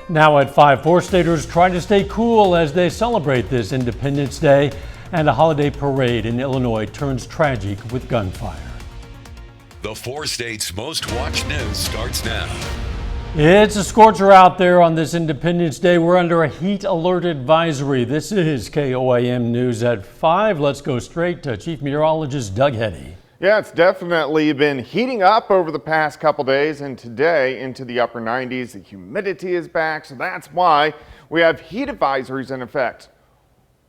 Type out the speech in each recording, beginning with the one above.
Now at 5, four-staters trying to stay cool as they celebrate this Independence Day, and a holiday parade in Illinois turns tragic with gunfire. The 4 states' most watched news starts now. It's a scorcher out there on this Independence Day. We're under a heat alert advisory. This is KOAM News at 5. Let's go straight to Chief Meteorologist Doug Heddy. Yeah, it's definitely been heating up over the past couple days, and today into the upper 90s. The humidity is back, so that's why we have heat advisories in effect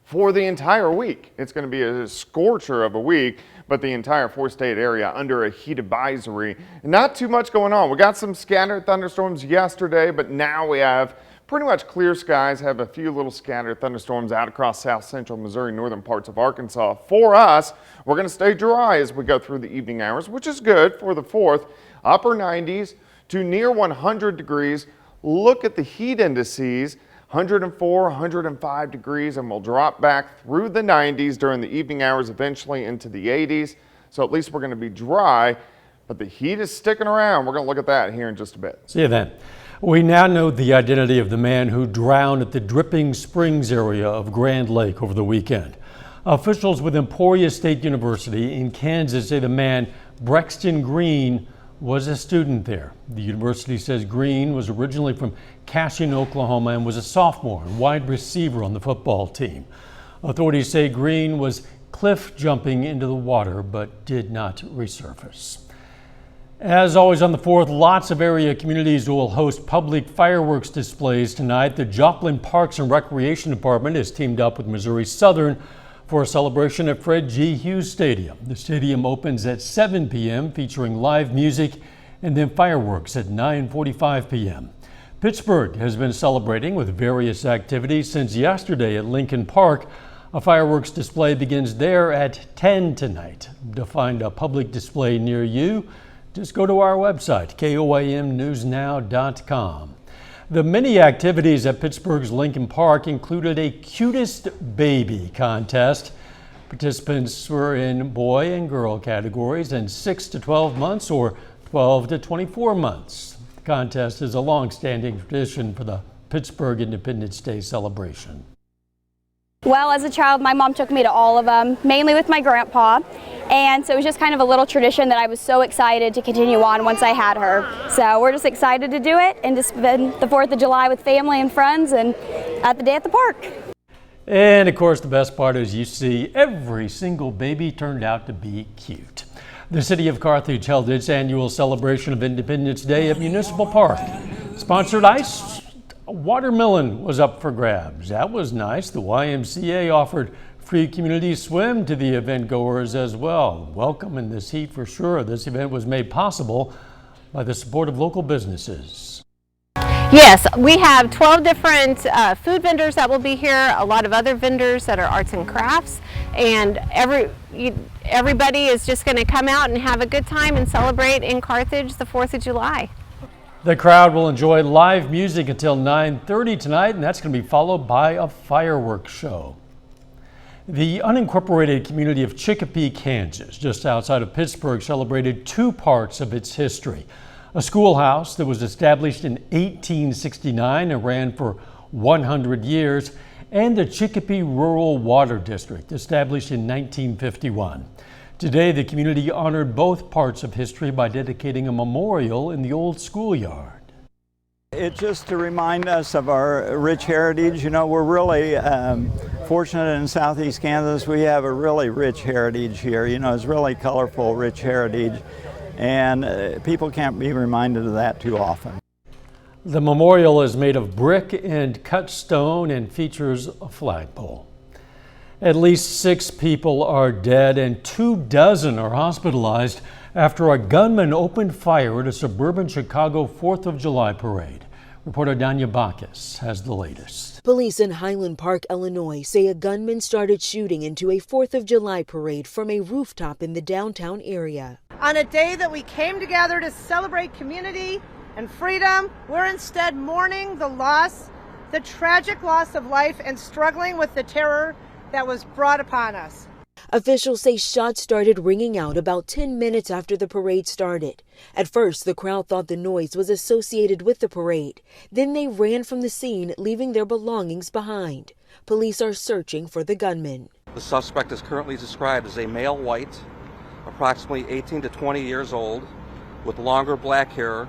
for the entire week. It's going to be a scorcher of a week, but the entire 4-state area under a heat advisory. Not too much going on. We got some scattered thunderstorms yesterday, but now we have pretty much clear skies. Have a few little scattered thunderstorms out across south central Missouri, northern parts of Arkansas. For us, we're going to stay dry as we go through the evening hours, which is good for the 4th. Upper 90s to near 100 degrees. Look at the heat indices. 104, 105 degrees, and we'll drop back through the 90s during the evening hours, eventually into the 80s. So at least we're going to be dry, but the heat is sticking around. We're going to look at that here in just a bit. See you then. We now know the identity of the man who drowned at the Dripping Springs area of Grand Lake over the weekend. Officials with Emporia State University in Kansas say the man, Brexton Green, was a student there. The university says Green was originally from Cashion, Oklahoma, and was a sophomore and wide receiver on the football team. Authorities say Green was cliff jumping into the water but did not resurface. As always on the 4th, lots of area communities will host public fireworks displays tonight. The Joplin Parks and Recreation Department has teamed up with Missouri Southern for a celebration at Fred G. Hughes Stadium. The stadium opens at 7 p.m. featuring live music and then fireworks at 9:45 p.m. Pittsburgh has been celebrating with various activities since yesterday at Lincoln Park. A fireworks display begins there at 10 tonight. To find a public display near you, just go to our website, koamnewsnow.com. The many activities at Pittsburgh's Lincoln Park included a Cutest Baby contest. Participants were in boy and girl categories and 6 to 12 months or 12 to 24 months. The contest is a long-standing tradition for the Pittsburgh Independence Day celebration. Well, as a child, my mom took me to all of them, mainly with my grandpa. And so it was just kind of a little tradition that I was so excited to continue on once I had her. So we're just excited to do it and to spend the 4th of July with family and friends and at the day at the park. And of course, the best part is you see every single baby turned out to be cute. The city of Carthage held its annual celebration of Independence Day at Municipal Park. Sponsored ice, watermelon was up for grabs. That was nice. The YMCA offered free community swim to the event goers as well. Welcome in this heat for sure. This event was made possible by the support of local businesses. Yes, we have 12 different food vendors that will be here, a lot of other vendors that are arts and crafts, and everybody is just going to come out and have a good time and celebrate in Carthage the 4th of July. The crowd will enjoy live music until 9:30 tonight, and that's going to be followed by a fireworks show. The unincorporated community of Chicopee, Kansas, just outside of Pittsburgh, celebrated 2 parts of its history. A schoolhouse that was established in 1869 and ran for 100 years, and the Chicopee Rural Water District, established in 1951. Today, the community honored both parts of history by dedicating a memorial in the old schoolyard. It's just to remind us of our rich heritage. You know, we're really fortunate in southeast Kansas. We have a really rich heritage here. You know, it's really colorful, rich heritage, and people can't be reminded of that too often. The memorial is made of brick and cut stone and features a flagpole. At least 6 people are dead and 24 are hospitalized after a gunman opened fire at a suburban Chicago 4th of July parade. Reporter Danya Bacchus has the latest. Police in Highland Park, Illinois say a gunman started shooting into a 4th of July parade from a rooftop in the downtown area. On a day that we came together to celebrate community and freedom, we're instead mourning the tragic loss of life and struggling with the terror that was brought upon us. Officials say shots started ringing out about 10 minutes after the parade started. At first, the crowd thought the noise was associated with the parade. Then they ran from the scene, leaving their belongings behind. Police are searching for the gunman. The suspect is currently described as a male white, approximately 18 to 20 years old, with longer black hair,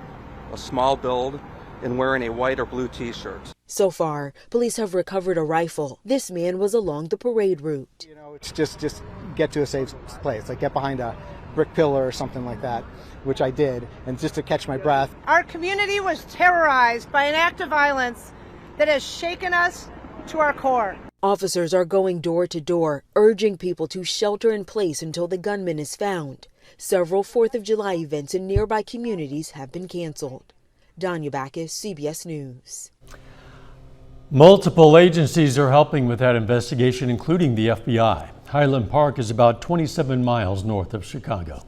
a small build, and wearing a white or blue t-shirt. So far, police have recovered a rifle. This man was along the parade route. It's just get to a safe place, like get behind a brick pillar or something like that, which I did, and just to catch my breath. Our community was terrorized by an act of violence that has shaken us to our core. Officers are going door to door, urging people to shelter in place until the gunman is found. Several 4th of July events in nearby communities have been canceled. Danya Backus, CBS News. Multiple agencies are helping with that investigation, including the FBI. Highland Park is about 27 miles north of Chicago.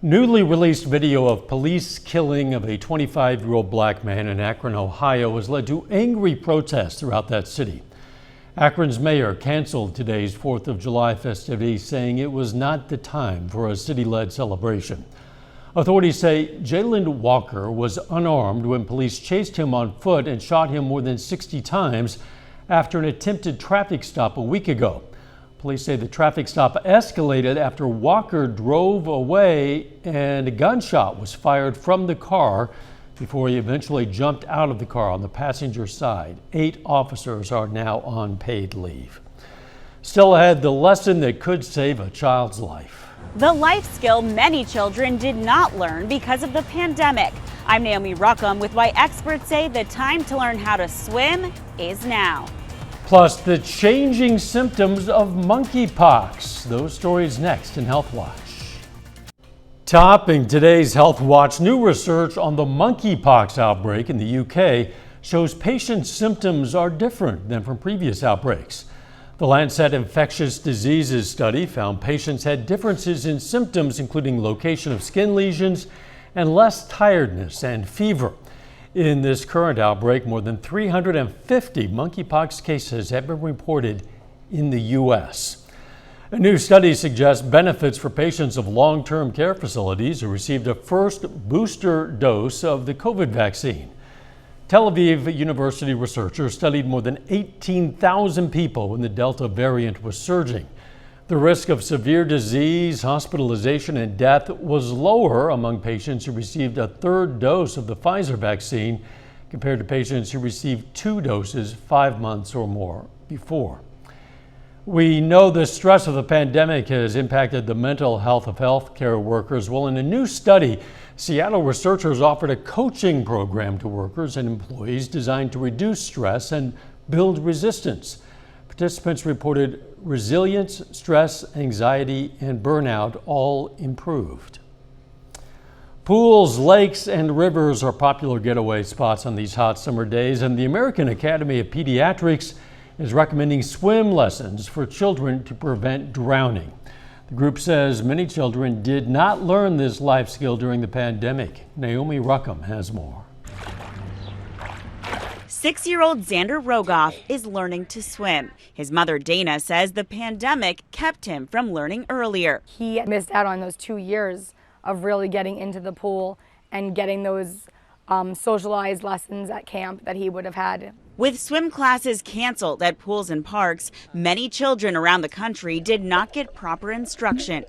Newly released video of police killing of a 25-year-old black man in Akron, Ohio, has led to angry protests throughout that city. Akron's mayor canceled today's 4th of July festivities, saying it was not the time for a city-led celebration. Authorities say Jalen Walker was unarmed when police chased him on foot and shot him more than 60 times after an attempted traffic stop a week ago. Police say the traffic stop escalated after Walker drove away and a gunshot was fired from the car before he eventually jumped out of the car on the passenger side. 8 officers are now on paid leave. Still ahead, the lesson that could save a child's life. The life skill many children did not learn because of the pandemic. I'm Naomi Ruckham with why experts say the time to learn how to swim is now. Plus, the changing symptoms of monkeypox. Those stories next in Healthwatch. Topping today's Healthwatch, new research on the monkeypox outbreak in the UK shows patients' symptoms are different than from previous outbreaks. The Lancet Infectious Diseases study found patients had differences in symptoms, including location of skin lesions and less tiredness and fever. In this current outbreak, more than 350 monkeypox cases have been reported in the U.S. A new study suggests benefits for patients of long-term care facilities who received a first booster dose of the COVID vaccine. Tel Aviv University researchers studied more than 18,000 people when the Delta variant was surging. The risk of severe disease, hospitalization, and death was lower among patients who received a third dose of the Pfizer vaccine compared to patients who received 2 doses 5 months or more before. We know the stress of the pandemic has impacted the mental health of healthcare workers. Well, in a new study, Seattle researchers offered a coaching program to workers and employees designed to reduce stress and build resistance. Participants reported resilience, stress, anxiety, and burnout all improved. Pools, lakes, and rivers are popular getaway spots on these hot summer days, and the American Academy of Pediatrics is recommending swim lessons for children to prevent drowning. The group says many children did not learn this life skill during the pandemic. Naomi Ruckham has more. 6-year-old Xander Rogoff is learning to swim. His mother Dana says the pandemic kept him from learning earlier. He missed out on those 2 years of really getting into the pool and getting those socialized lessons at camp that he would have had. With swim classes canceled at pools and parks, many children around the country did not get proper instruction.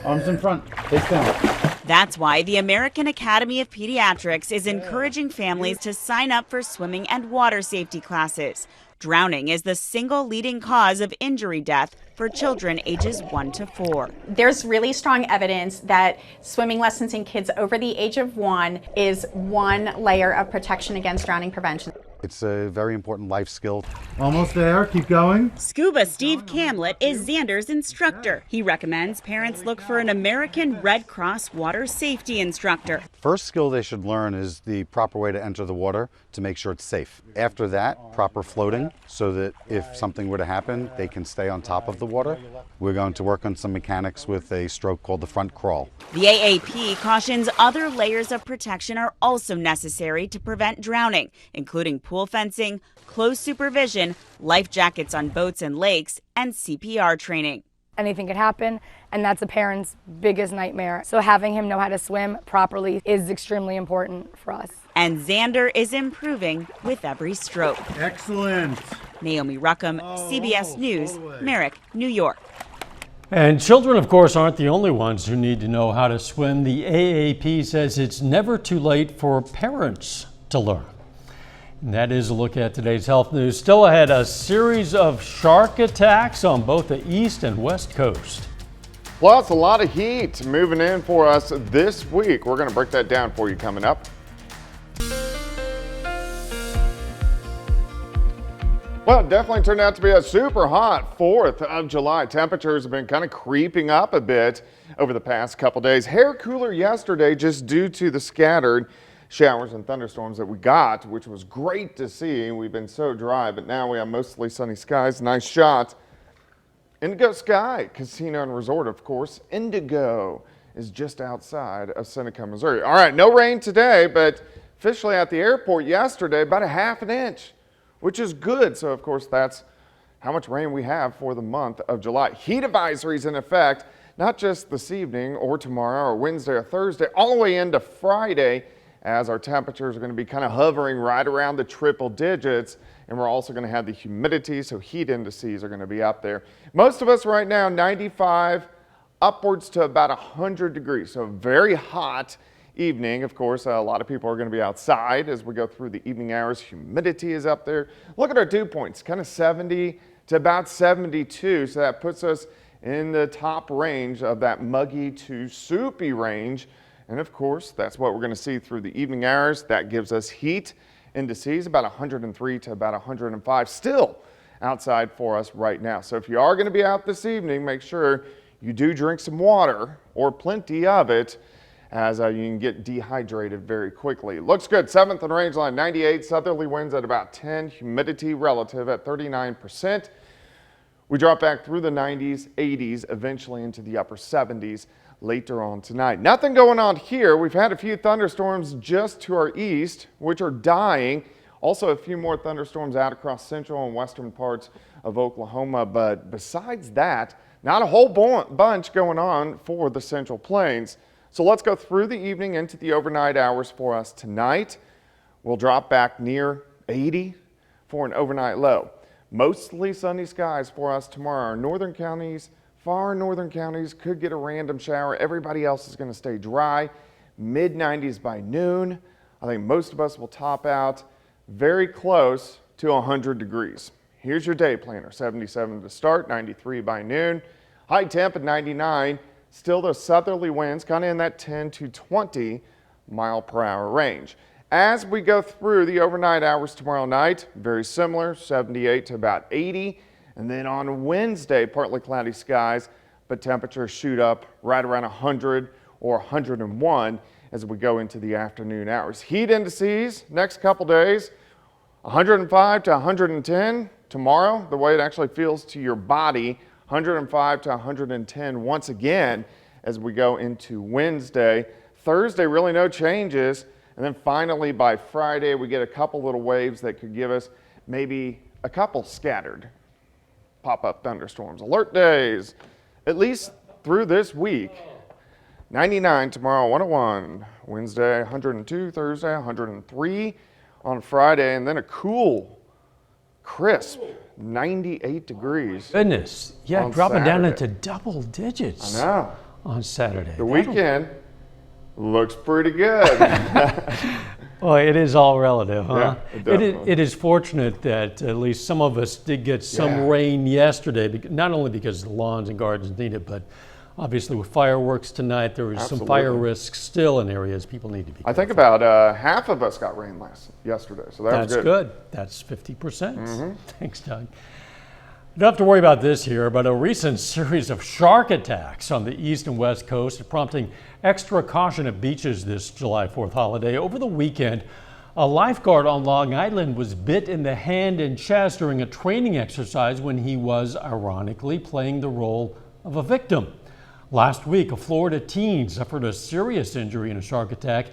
Arms in front, face down. That's why the American Academy of Pediatrics is encouraging families to sign up for swimming and water safety classes. Drowning is the single leading cause of injury death for children ages 1 to 4. There's really strong evidence that swimming lessons in kids over the age of 1 is one layer of protection against drowning prevention. It's a very important life skill. Almost there, keep going. Scuba Steve Camlett is Xander's instructor. He recommends parents look for an American Red Cross water safety instructor. First skill they should learn is the proper way to enter the water to make sure it's safe. After that, proper floating so that if something were to happen, they can stay on top of the water. We're going to work on some mechanics with a stroke called the front crawl. The AAP cautions other layers of protection are also necessary to prevent drowning, including pool fencing, close supervision, life jackets on boats and lakes, and CPR training. Anything could happen, and that's a parent's biggest nightmare. So having him know how to swim properly is extremely important for us. And Xander is improving with every stroke. Excellent. Naomi Ruckham, CBS News, Merrick, New York. And children, of course, aren't the only ones who need to know how to swim. The AAP says it's never too late for parents to learn. And that is a look at today's health news. Still ahead, a series of shark attacks on both the east and west coast. Plus, a lot of heat moving in for us this week. We're going to break that down for you coming up. Well, it definitely turned out to be a super hot 4th of July. Temperatures have been kind of creeping up a bit over the past couple days. Hair cooler yesterday just due to the scattered showers and thunderstorms that we got, which was great to see. We've been so dry, but now we have mostly sunny skies. Nice shot. Indigo Sky Casino and Resort, of course. Indigo is just outside of Seneca, Missouri. All right, no rain today, but officially at the airport yesterday, about a ½ inch, which is good. So, of course, that's how much rain we have for the month of July. Heat advisories in effect, not just this evening or tomorrow or Wednesday or Thursday, all the way into Friday, as our temperatures are going to be kind of hovering right around the triple digits. And we're also going to have the humidity, so heat indices are going to be up there. Most of us right now, 95 upwards to about 100 degrees. So very hot evening. Of course, a lot of people are going to be outside as we go through the evening hours. Humidity is up there. Look at our dew points, kind of 70 to about 72. So that puts us in the top range of that muggy to soupy range. And of course, that's what we're going to see through the evening hours. That gives us heat indices about 103 to about 105 still outside for us right now. So if you are going to be out this evening, make sure you do drink some water or plenty of it, as you can get dehydrated very quickly. Looks good. 7th and range line 98, southerly winds at about 10, humidity relative at 39%. We drop back through the 90s, 80s, eventually into the upper 70s later on tonight. Nothing going on here. We've had a few thunderstorms just to our east, which are dying. Also a few more thunderstorms out across central and western parts of Oklahoma. But besides that, not a whole bunch going on for the Central Plains. So let's go through the evening into the overnight hours for us tonight. We'll drop back near 80 for an overnight low. Mostly sunny skies for us tomorrow. Our northern counties, far northern counties could get a random shower. Everybody else is going to stay dry. Mid-90s by noon. I think most of us will top out very close to 100 degrees. Here's your day planner. 77 to start, 93 by noon. High temp at 99. Still those southerly winds kind of in that 10 to 20 mile per hour range. As we go through the overnight hours tomorrow night, very similar, 78 to about 80. And then on Wednesday, partly cloudy skies, but temperatures shoot up right around 100 or 101 as we go into the afternoon hours. Heat indices next couple days, 105 to 110 tomorrow, the way it actually feels to your body, 105 to 110 once again as we go into Wednesday. Thursday, really no changes. And then finally by Friday, we get a couple little waves that could give us maybe a couple scattered pop-up thunderstorms. Alert days, at least through this week. 99 tomorrow, 101. Wednesday, 102. Thursday, 103 on Friday. And then a cool, crisp 98 degrees. Goodness. Yeah, dropping down into double digits. I know. On Saturday. The weekend looks pretty good. Well, it is all relative, huh? Yeah, it is fortunate that at least some of us did get some rain yesterday, not only because the lawns and gardens need it, but obviously with fireworks tonight, there was some fire risks still in areas people need to be careful. I think about half of us got rain yesterday, so that's good. That's 50%. Thanks, Doug. You don't have to worry about this here, but a recent series of shark attacks on the east and west coast are prompting extra caution at beaches this July 4th holiday. Over the weekend, a lifeguard on Long Island was bit in the hand and chest during a training exercise when he was, ironically, playing the role of a victim. Last week, a Florida teen suffered a serious injury in a shark attack,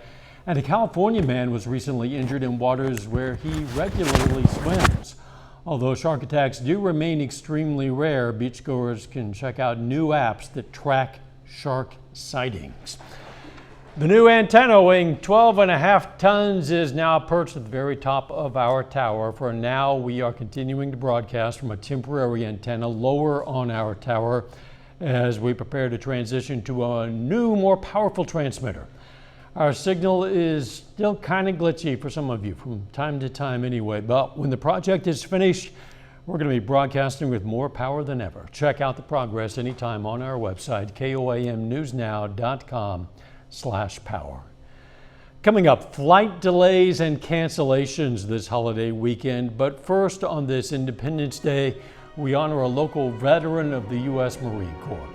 and a California man was recently injured in waters where he regularly swims. Although shark attacks do remain extremely rare, beachgoers can check out new apps that track shark sightings. The new antenna weighing 12.5 tons is now perched at the very top of our tower. For now, we are continuing to broadcast from a temporary antenna lower on our tower as we prepare to transition to a new, more powerful transmitter. Our signal is still kind of glitchy for some of you from time to time anyway, but when the project is finished, we're going to be broadcasting with more power than ever. Check out the progress anytime on our website, koamnewsnow.com/power. Coming up, flight delays and cancellations this holiday weekend. But first, on this Independence Day, we honor a local veteran of the U.S. Marine Corps.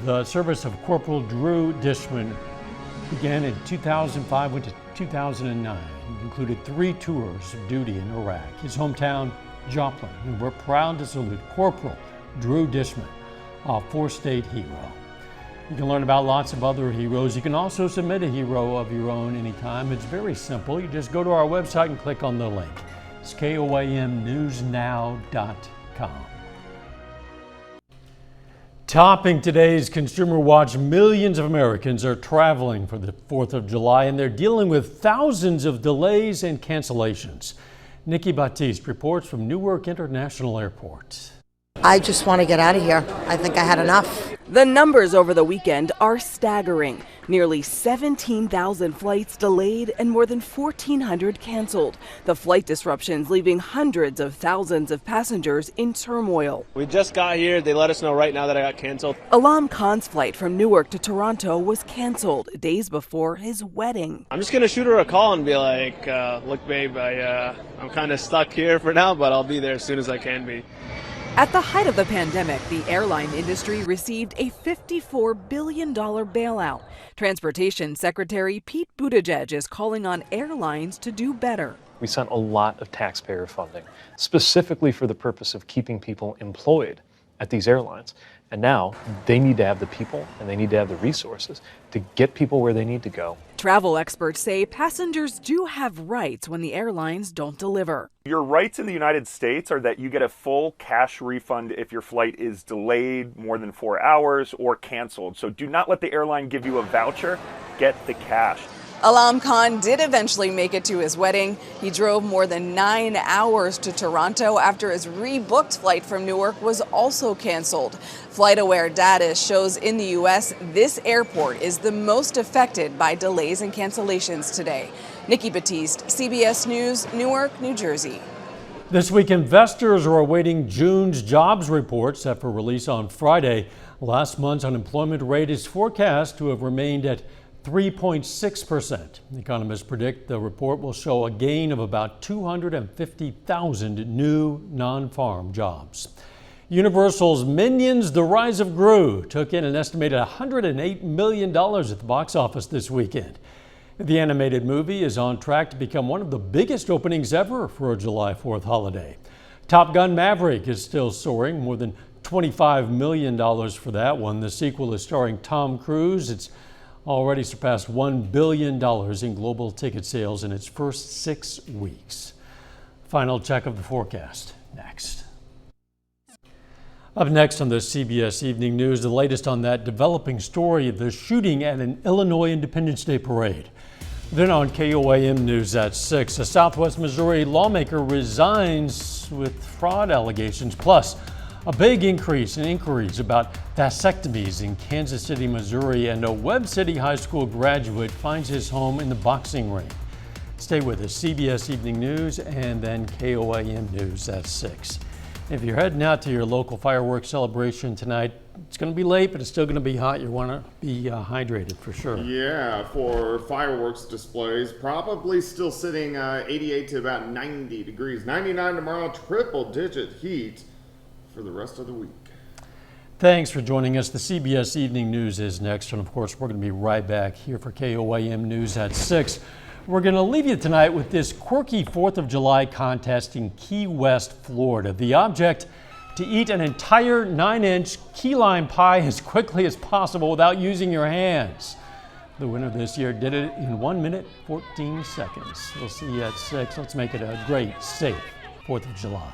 The service of Corporal Drew Dishman began in 2005, went to 2009. It included 3 tours of duty in Iraq. His hometown, Joplin, and we're proud to salute Corporal Drew Dishman, a 4-state hero. You can learn about lots of other heroes. You can also submit a hero of your own anytime. It's very simple. You just go to our website and click on the link. It's KOAMnewsnow.com. Topping today's Consumer Watch, millions of Americans are traveling for the 4th of July, and they're dealing with thousands of delays and cancellations. Nikki Batiste reports from Newark International Airport. I just want to get out of here. I think I had enough. The numbers over the weekend are staggering. Nearly 17,000 flights delayed and more than 1,400 canceled. The flight disruptions leaving hundreds of thousands of passengers in turmoil. We just got here. They let us know right now that I got canceled. Alam Khan's flight from Newark to Toronto was canceled days before his wedding. I'm just going to shoot her a call and be like, look, babe, I'm kind of stuck here for now, but I'll be there as soon as I can be. At the height of the pandemic, the airline industry received a $54 billion bailout. Transportation Secretary Pete Buttigieg is calling on airlines to do better. We sent a lot of taxpayer funding, specifically for the purpose of keeping people employed at these airlines. And now they need to have the people and they need to have the resources to get people where they need to go. Travel experts say passengers do have rights when the airlines don't deliver. Your rights in the United States are that you get a full cash refund if your flight is delayed more than 4 hours or canceled. So do not let the airline give you a voucher, get the cash. Alam Khan did eventually make it to his wedding. He drove more than 9 hours to Toronto after his rebooked flight from Newark was also canceled. FlightAware data shows in the U.S. this airport is the most affected by delays and cancellations today. Nikki Batiste, CBS News, Newark, New Jersey. This week, investors are awaiting June's jobs report set for release on Friday. Last month's unemployment rate is forecast to have remained at 3.6%. Economists predict the report will show a gain of about 250,000 new non-farm jobs. Universal's Minions: The Rise of Gru took in an estimated $108 million at the box office this weekend. The animated movie is on track to become one of the biggest openings ever for a July 4th holiday. Top Gun: Maverick is still soaring, more than $25 million for that one. The sequel is starring Tom Cruise. It's already surpassed $1 billion in global ticket sales in its first 6 weeks. Final check of the forecast next. Up next on the CBS Evening News, the latest on that developing story of the shooting at an Illinois Independence Day parade. Then on KOAM News at 6, a Southwest Missouri lawmaker resigns with fraud allegations, plus a big increase in inquiries about vasectomies in Kansas City, Missouri, and a Webb City High School graduate finds his home in the boxing ring. Stay with us, CBS Evening News and then KOAM News at 6. If you're heading out to your local fireworks celebration tonight, it's going to be late, but it's still going to be hot. You want to be hydrated for sure. Yeah, for fireworks displays, probably still sitting 88 to about 90 degrees. 99 tomorrow, triple-digit heat for the rest of the week. Thanks for joining us. The CBS Evening News is next, and of course, we're going to be right back here for KOAM News at 6. We're going to leave you tonight with this quirky 4th of July contest in Key West, Florida. The object: to eat an entire 9-inch key lime pie as quickly as possible without using your hands. The winner this year did it in 1 minute, 14 seconds. We'll see you at 6. Let's make it a great, safe 4th of July.